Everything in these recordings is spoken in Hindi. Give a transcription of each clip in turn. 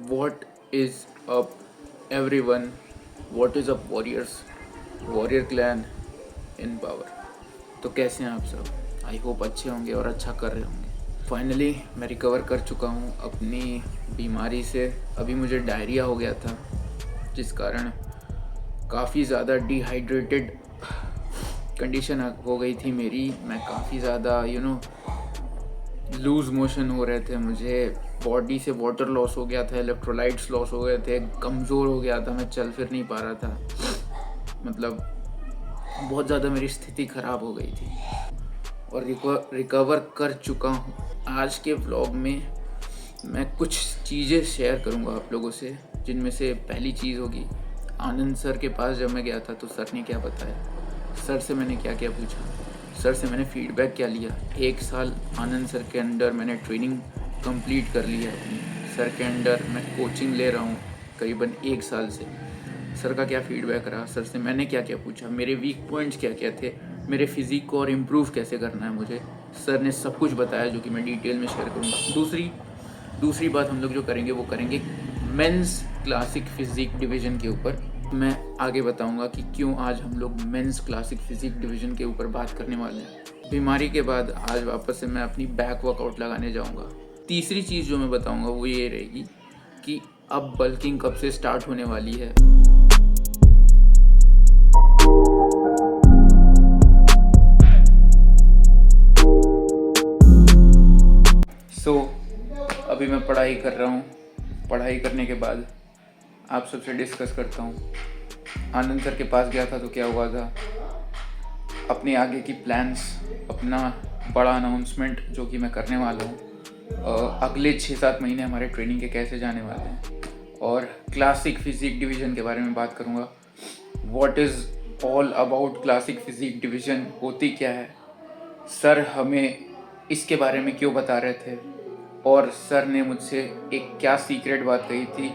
What is up, everyone? What is up, warriors? Warrior clan in power. तो कैसे हैं आप सब? आई होप अच्छे होंगे और अच्छा कर रहे होंगे। फाइनली मैं रिकवर कर चुका हूँ अपनी बीमारी से। अभी मुझे डायरिया हो गया था, जिस कारण काफ़ी ज़्यादा डिहाइड्रेटेड कंडीशन हो गई थी मेरी। मैं काफ़ी ज़्यादा लूज़ मोशन हो रहे थे, मुझे बॉडी से वाटर लॉस हो गया था, इलेक्ट्रोलाइट्स लॉस हो गए थे, कमज़ोर हो गया था, मैं चल फिर नहीं पा रहा था। मतलब बहुत ज़्यादा मेरी स्थिति ख़राब हो गई थी और रिकवर कर चुका हूँ। आज के व्लॉग में मैं कुछ चीज़ें शेयर करूँगा आप लोगों से, जिनमें से पहली चीज़ होगी आनंद सर के पास जब मैं गया था तो सर ने क्या बताया, सर से मैंने क्या क्या पूछा, सर से मैंने फीडबैक क्या लिया। 1 साल आनंद सर के अंडर मैंने ट्रेनिंग कंप्लीट कर ली है अपनी। सर के अंडर मैं कोचिंग ले रहा हूँ करीबन 1 साल से। सर का क्या फीडबैक रहा, सर से मैंने क्या क्या पूछा, मेरे वीक पॉइंट्स क्या क्या थे, मेरे फिज़िक को और इम्प्रूव कैसे करना है मुझे, सर ने सब कुछ बताया, जो कि मैं डिटेल में शेयर करूँगा। दूसरी बात हम लोग जो करेंगे वो करेंगे मेंस क्लासिक फिज़िक डिवीज़न के ऊपर। मैं आगे बताऊंगा कि क्यों आज हम लोग मेंस क्लासिक फिज़िक डिवीज़न के ऊपर बात करने वाले हैं। बीमारी के बाद आज वापस से मैं अपनी बैक वर्कआउट लगाने जाऊंगा। तीसरी चीज़ जो मैं बताऊंगा वो ये रहेगी कि अब बल्किंग कब से स्टार्ट होने वाली है। अभी मैं पढ़ाई कर रहा हूँ। पढ़ाई करने के बाद आप सबसे डिस्कस करता हूँ। आनंद सर के पास गया था तो क्या हुआ था, अपने आगे की प्लान्स, अपना बड़ा अनाउंसमेंट जो कि मैं करने वाला हूँ। अगले 6-7 महीने हमारे ट्रेनिंग के कैसे जाने वाले हैं, और क्लासिक फिज़िक डिवीज़न के बारे में बात करूँगा। What is all about classic physique division, होती क्या है, सर हमें इसके बारे में क्यों बता रहे थे, और सर ने मुझसे एक क्या सीक्रेट बात कही थी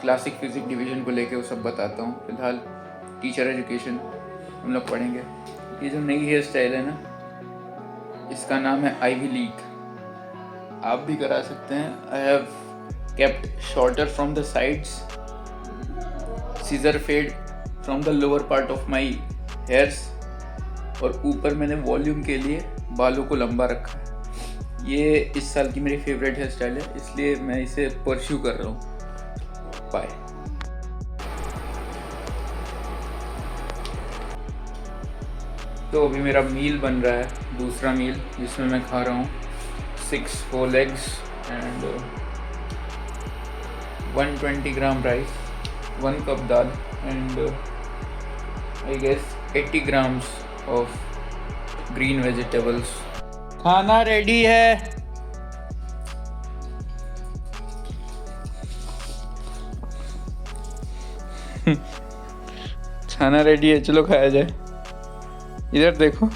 क्लासिक फिज़िक डिवीज़न को लेके, वो सब बताता हूँ। फिलहाल टीचर एजुकेशन हम लोग पढ़ेंगे। ये जो नई हेयर स्टाइल है ना, इसका नाम है आईवी लीक। आप भी करा सकते हैं। I have kept shorter from the sides, scissor fade from the lower part of my hairs, और ऊपर मैंने वॉल्यूम के लिए बालों को लंबा रखा है। ये इस साल की मेरी फेवरेट हेयर स्टाइल है, इसलिए मैं इसे परस्यू कर रहा हूँ। बाय। तो अभी मेरा मील बन रहा है, दूसरा मील, जिसमें मैं खा रहा हूँ 6 whole eggs and 120 gram rice, 1 cup दाल and I guess 80 grams of green vegetables. खाना रेडी है। खाना रेडी है, चलो खाया जाए। इधर देखो।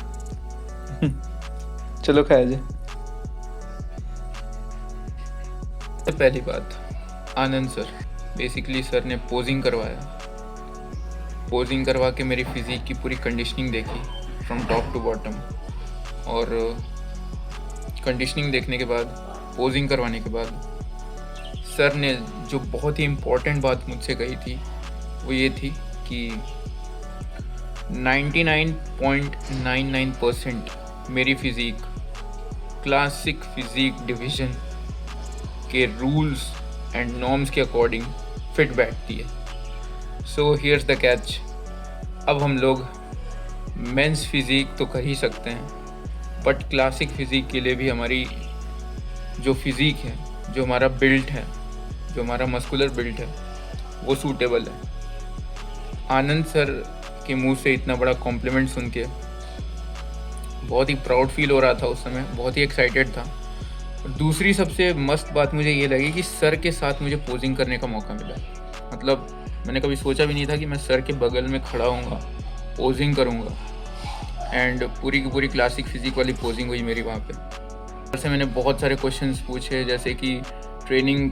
चलो खाया जाए। तो पहली बात, आनंद सर, बेसिकली सर ने पोजिंग करवाया। पोजिंग करवा के मेरी फिज़िक की पूरी कंडीशनिंग देखी फ्रॉम टॉप टू बॉटम, और कंडीशनिंग देखने के बाद, पोजिंग करवाने के बाद, सर ने जो बहुत ही इम्पोर्टेंट बात मुझसे कही थी वो ये थी कि 99.99% मेरी फिज़िक क्लासिक फिज़िक डिवीज़न के रूल्स एंड नॉर्म्स के अकॉर्डिंग फिट बैठती है। सो हियर्स द कैच, अब हम लोग मेंस फिज़िक तो कर ही सकते हैं, बट क्लासिक फिज़िक के लिए भी हमारी जो फिज़िक है, जो हमारा बिल्ट है, जो हमारा मस्कुलर बिल्ट है, वो सूटेबल है। आनंद सर के मुंह से इतना बड़ा कॉम्प्लीमेंट सुन के बहुत ही प्राउड फील हो रहा था उस समय, बहुत ही एक्साइटेड था। और दूसरी सबसे मस्त बात मुझे ये लगी कि सर के साथ मुझे पोजिंग करने का मौका मिला। मतलब मैंने कभी सोचा भी नहीं था कि मैं सर के बगल में खड़ा होऊंगा, पोजिंग करूंगा, एंड पूरी की पूरी क्लासिक फिज़िक वाली पोजिंग हुई मेरी वहाँ पे। सर से मैंने बहुत सारे क्वेश्चंस पूछे, जैसे कि ट्रेनिंग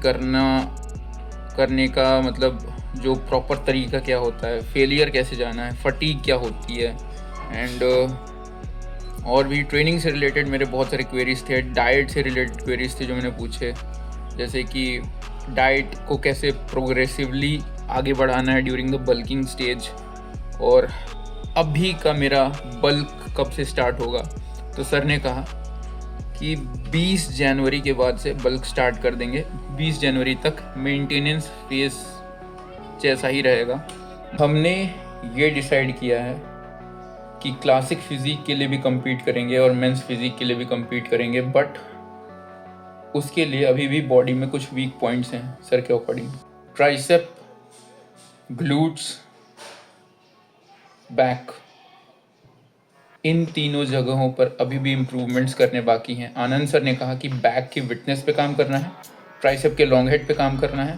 करने का मतलब जो प्रॉपर तरीका क्या होता है, फेलियर कैसे जाना है, फटीग क्या होती है, एंड और भी ट्रेनिंग से रिलेटेड मेरे बहुत सारे क्वेरीज थे। डाइट से रिलेटेड क्वेरीज थे जो मैंने पूछे, जैसे कि डाइट को कैसे प्रोग्रेसिवली आगे बढ़ाना है ड्यूरिंग द बल्किंग स्टेज, और अभी का मेरा बल्क कब से स्टार्ट होगा। तो सर ने कहा कि 20 जनवरी के बाद से बल्क स्टार्ट कर देंगे। 20 जनवरी तक मेंटेनेंस फेज जैसा ही रहेगा। हमने ये डिसाइड किया है कि क्लासिक फिजिक के लिए भी compete करेंगे और मेंस फिजिक के लिए भी compete करेंगे, बट उसके लिए अभी भी बॉडी में कुछ वीक पॉइंट्स हैं सर के अकॉर्डिंग। ट्राइसेप, ग्लूट्स, बैक, इन तीनों जगहों पर अभी भी इम्प्रूवमेंट्स करने बाकी हैं। आनंद सर ने कहा कि बैक की विटनेस पे काम करना है, ट्राइसेप के लॉन्ग हेड पे काम करना है,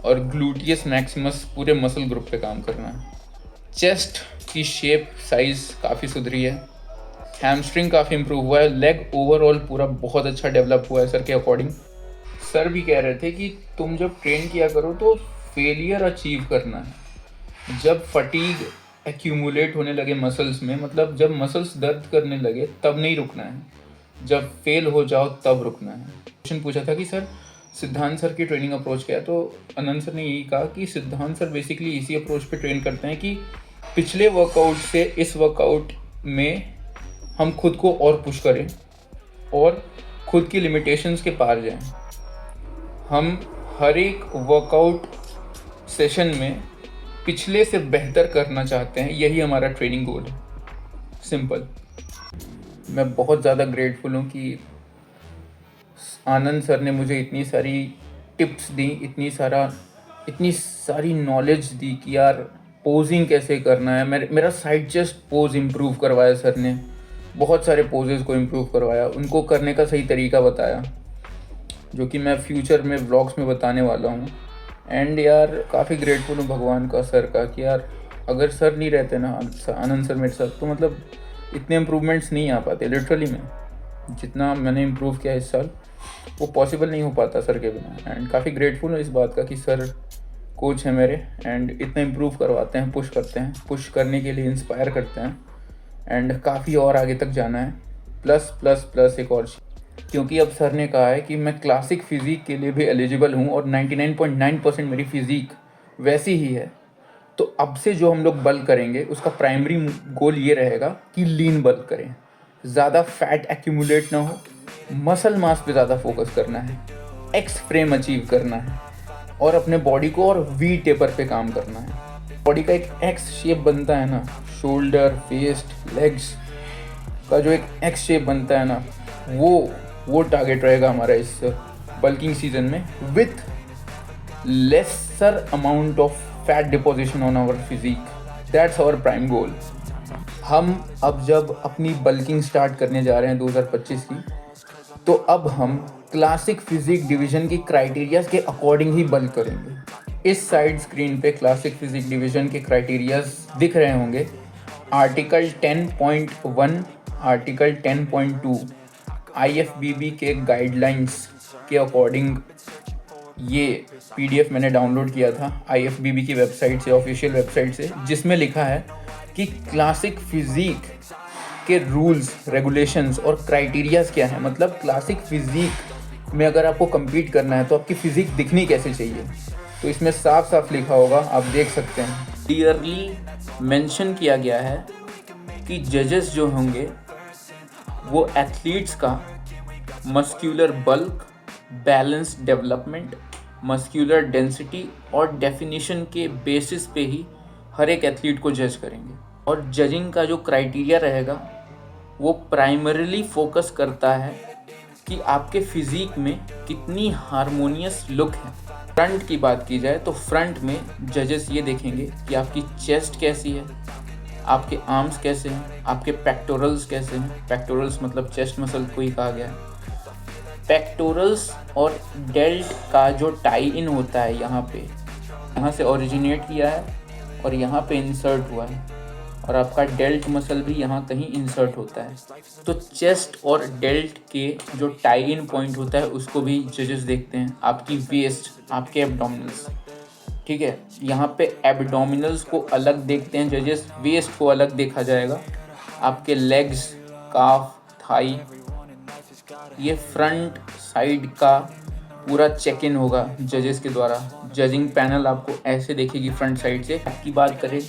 और ग्लूटियस मैक्सिमस पूरे मसल ग्रुप पे काम करना है। चेस्ट की शेप साइज़ काफ़ी सुधरी है, हैमस्ट्रिंग काफ़ी इम्प्रूव हुआ है, लेग ओवरऑल पूरा बहुत अच्छा डेवलप हुआ है सर के अकॉर्डिंग। सर भी कह रहे थे कि तुम जब ट्रेन किया करो तो फेलियर अचीव करना है। जब फटीग एक्यूमुलेट होने लगे मसल्स में, मतलब जब मसल्स दर्द करने लगे तब नहीं रुकना है, जब फेल हो जाओ तब रुकना है। क्वेश्चन पूछा था कि सर सिद्धांत सर की ट्रेनिंग अप्रोच क्या है, तो आनंद सर ने यही कहा कि सिद्धांत सर बेसिकली इसी अप्रोच पे ट्रेन करते हैं कि पिछले वर्कआउट से इस वर्कआउट में हम खुद को और पुश करें और खुद की लिमिटेशंस के पार जाएं। हम हर एक वर्कआउट सेशन में पिछले से बेहतर करना चाहते हैं, यही हमारा ट्रेनिंग गोल है। सिंपल। मैं बहुत ज़्यादा ग्रेटफुल हूँ कि आनंद सर ने मुझे इतनी सारी टिप्स दी, इतनी सारी नॉलेज दी कि यार पोजिंग कैसे करना है। मेरा साइड चेस्ट पोज इम्प्रूव करवाया सर ने, बहुत सारे पोजेस को इम्प्रूव करवाया, उनको करने का सही तरीका बताया, जो कि मैं फ्यूचर में व्लॉग्स में बताने वाला हूँ। एंड यार काफ़ी ग्रेटफुल हूँ भगवान का, सर का, कि यार अगर सर नहीं रहते ना, आनंद सर मेरे साथ, तो मतलब इतने इम्प्रूवमेंट्स नहीं आ पाते। लिटरली में जितना मैंने इम्प्रूव किया इस साल वो पॉसिबल नहीं हो पाता सर के बिना। एंड काफ़ी ग्रेटफुल हूँ इस बात का कि सर कोच हैं मेरे एंड इतना इम्प्रूव करवाते हैं, पुश करते हैं, पुश करने के लिए इंस्पायर करते हैं। एंड काफ़ी और आगे तक जाना है, प्लस प्लस प्लस एक और चीज़, क्योंकि अब सर ने कहा है कि मैं क्लासिक फिज़ीक के लिए भी एलिजिबल हूँ और 99.9% मेरी फिज़ीक वैसी ही है। तो अब से जो हम लोग बल्क करेंगे उसका प्राइमरी गोल ये रहेगा कि लीन बल्क करें, ज़्यादा फैट एक्यूमुलेट ना हो, मसल मास पे ज़्यादा फोकस करना है, एक्स फ्रेम अचीव करना है और अपने बॉडी को और वी टेपर पे काम करना है। बॉडी का एक एक्स शेप बनता है ना, शोल्डर, फेस्ट, लेग्स का जो एक एक्स शेप बनता है ना, वो टारगेट रहेगा हमारा इस बल्किंग सीजन में, with lesser amount of fat deposition on our physique. That's our prime goal. हम अब जब अपनी बल्किंग स्टार्ट करने जा रहे हैं 2025 की, तो अब हम क्लासिक फिजिक डिवीज़न की क्राइटेरियाज के अकॉर्डिंग ही बल्क करेंगे। इस साइड स्क्रीन पे क्लासिक फिजिक डिवीज़न के क्राइटेरियाज दिख रहे होंगे। आर्टिकल 10.1, आर्टिकल 10.2 IFBB के गाइडलाइंस के अकॉर्डिंग ये PDF मैंने डाउनलोड किया था IFBB की वेबसाइट से, ऑफिशियल वेबसाइट से, जिसमें लिखा है कि क्लासिक फिजिक के रूल्स, रेगुलेशंस और क्राइटेरियाज क्या हैं। मतलब क्लासिक फिजिक में अगर आपको compete करना है तो आपकी फिजिक दिखनी कैसे चाहिए, तो इसमें साफ साफ लिखा होगा, आप देख सकते हैं। क्लियरली मेंशन किया गया है कि जजेस जो होंगे वो एथलीट्स का muscular bulk, balance development, muscular density और डेफिनेशन के बेसिस पे ही हर एक एथलीट को जज करेंगे। और जजिंग का जो क्राइटेरिया रहेगा वो प्राइमरीली फोकस करता है कि आपके फिजिक में कितनी हार्मोनियस लुक है। फ्रंट की बात की जाए तो फ्रंट में जजेस ये देखेंगे कि आपकी चेस्ट कैसी है, आपके आर्म्स कैसे हैं, आपके पेक्टोरल्स कैसे हैं। पेक्टोरल्स मतलब चेस्ट मसल को ही कहा गया है। पेक्टोरल्स और डेल्ट का जो टाई इन होता है यहाँ से ओरिजिनेट किया है और यहाँ पे इंसर्ट हुआ है, और आपका डेल्ट मसल भी यहाँ कहीं इंसर्ट होता है। तो चेस्ट और डेल्ट के जो टाई इन पॉइंट होता है उसको भी जजेस देखते हैं। आपकी वेस्ट, आपके एब्डोमिनल्स, ठीक है, यहाँ पे एब्डोमिनल्स को अलग देखते हैं जजेस, वेस्ट को अलग देखा जाएगा। आपके लेग्स, काफ, थाई, ये फ्रंट साइड का पूरा चेक इन होगा जजेस के द्वारा। जजिंग पैनल आपको ऐसे देखेगी फ्रंट साइड से। की बात करें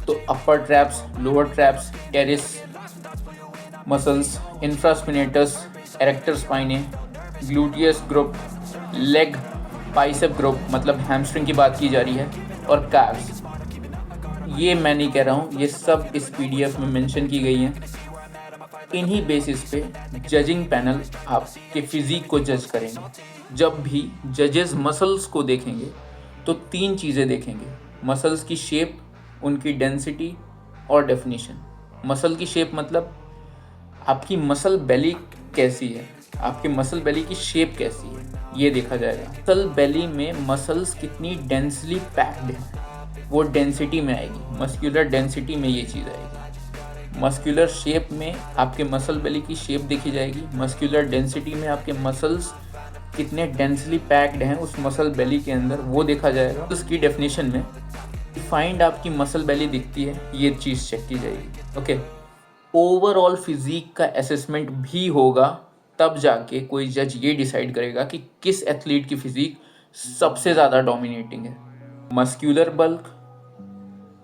तो upper traps, lower traps, teres muscles, infraspinatus, erector spinae, gluteus group, leg bicep group मतलब हैमस्ट्रिंग की बात की जा रही है, और कैव्स। ये मैं नहीं कह रहा हूँ, ये सब इस पीडीएफ में मेंशन की गई हैं। इन्हीं बेसिस पे जजिंग पैनल आपके फिजिक को जज करेंगे। जब भी जजेस मसल्स को देखेंगे तो 3 चीज़ें देखेंगे: मसल्स की शेप, उनकी डेंसिटी और डेफिनेशन। मसल की शेप मतलब आपकी मसल बेली कैसी है, आपके मसल बेली की शेप कैसी है, ये देखा जाएगा। मसल बेली में मसल्स कितनी डेंसली पैक्ड है, वो डेंसिटी में आएगी। मस्कुलर डेंसिटी में ये चीज़ आएगी। मस्कुलर शेप में आपके मसल बेली की शेप देखी जाएगी। मस्कुलर डेंसिटी में आपके मसल्स कितने डेंसली पैक्ड हैं उस मसल बेली के अंदर, वो देखा जाएगा। उसकी डेफिनेशन में डिफाइंड आपकी मसल बेली दिखती है, ये चीज़ चेक की जाएगी। ओके, ओवरऑल फिजिक का असेसमेंट भी होगा, तब जाके कोई जज ये डिसाइड करेगा कि किस एथलीट की फिजिक सबसे ज़्यादा डोमिनेटिंग है। Muscular bulk,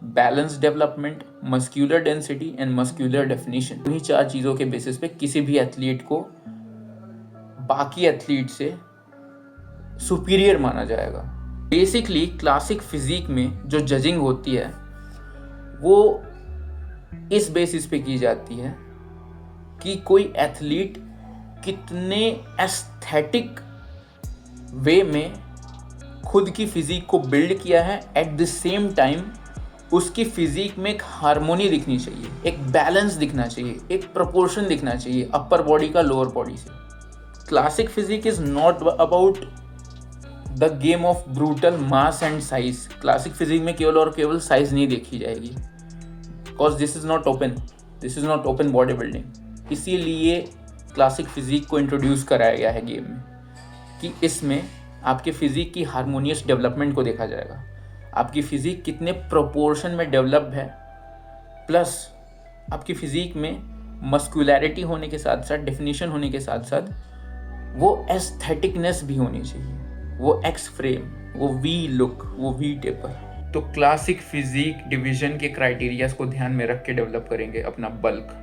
balance development, muscular density and muscular definition, इन्हीं 4 चीज़ों के बेसिस पे किसी भी एथलीट को बाकी एथलीट से सुपीरियर माना जाएगा। बेसिकली क्लासिक फिजिक में जो जजिंग होती है वो इस बेसिस पे की जाती है कि कोई एथलीट कितने एस्थेटिक वे में खुद की फिजिक को बिल्ड किया है, एट द सेम टाइम उसकी फिजिक में एक हार्मोनी दिखनी चाहिए, एक बैलेंस दिखना चाहिए, एक प्रोपोर्शन दिखना चाहिए अपर बॉडी का लोअर बॉडी से। Classic physique is not about the game of brutal mass and size. Classic physique में केवल और केवल साइज नहीं देखी जाएगी, because this is not open body building. इसीलिए क्लासिक फिजिक को इंट्रोड्यूस कराया गया है गेम में कि इसमें आपके फिजिक की हार्मोनियस डेवलपमेंट को देखा जाएगा, आपकी फिजिक कितने प्रोपोर्शन में डेवलप्ड है, प्लस आपकी फिजिक में मस्कुलैरिटी होने के साथ साथ, डेफिनेशन होने के साथ साथ वो एस्थेटिकनेस भी होनी चाहिए, वो एक्स फ्रेम, वो वी लुक, वो वी टेपर। तो क्लासिक फिजिक डिवीजन के क्राइटेरियाज को ध्यान में रख के डेवलप करेंगे अपना बल्क।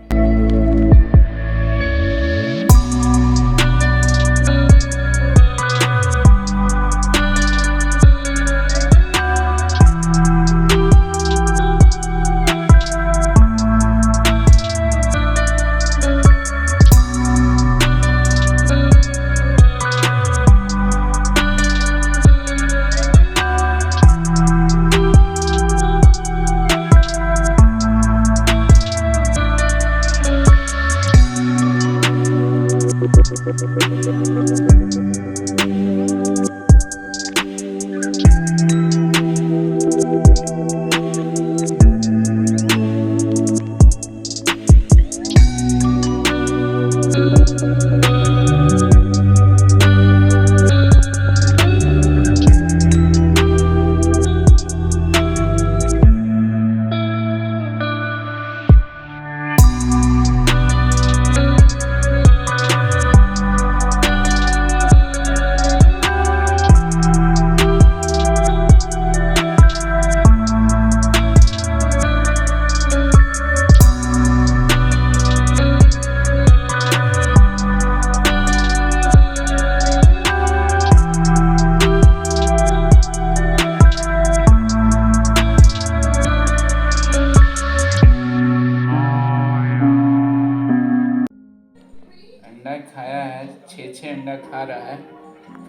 खाया है, 6 अंडा खा रहा है,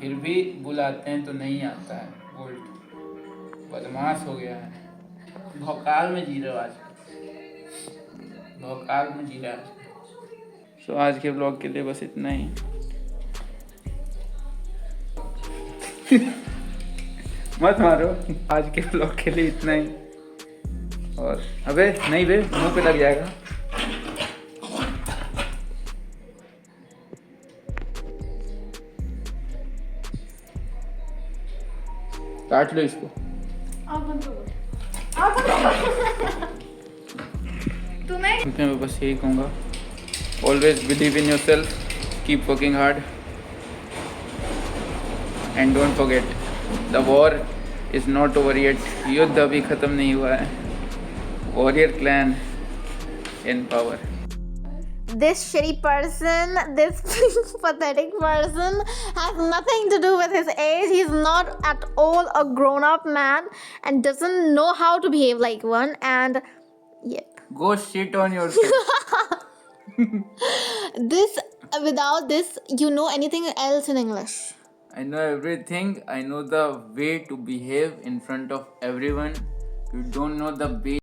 फिर भी बुलाते हैं तो नहीं आता है। बोल्ट बदमाश हो गया है, भौकाल में जी रहा है, आज भौकाल में जी रहा है। सो आज के ब्लॉग के लिए बस इतना ही। मत मारो, आज के ब्लॉग के लिए इतना ही। और अबे नहीं बे, मुंह पे लग जाएगा। काट लो इसको। मैं बस यही कहूँगा, always believe in yourself, keep working hard. And don't forget the war is not over yet. युद्ध अभी खत्म नहीं हुआ है. Warrior clan in power. This shitty person, this pathetic person has nothing to do with his age. He's not at all a grown up man and doesn't know how to behave like one. And yep. Go shit on yourself. This, without this, you know anything else in English? I know everything. I know the way to behave in front of everyone. You don't know the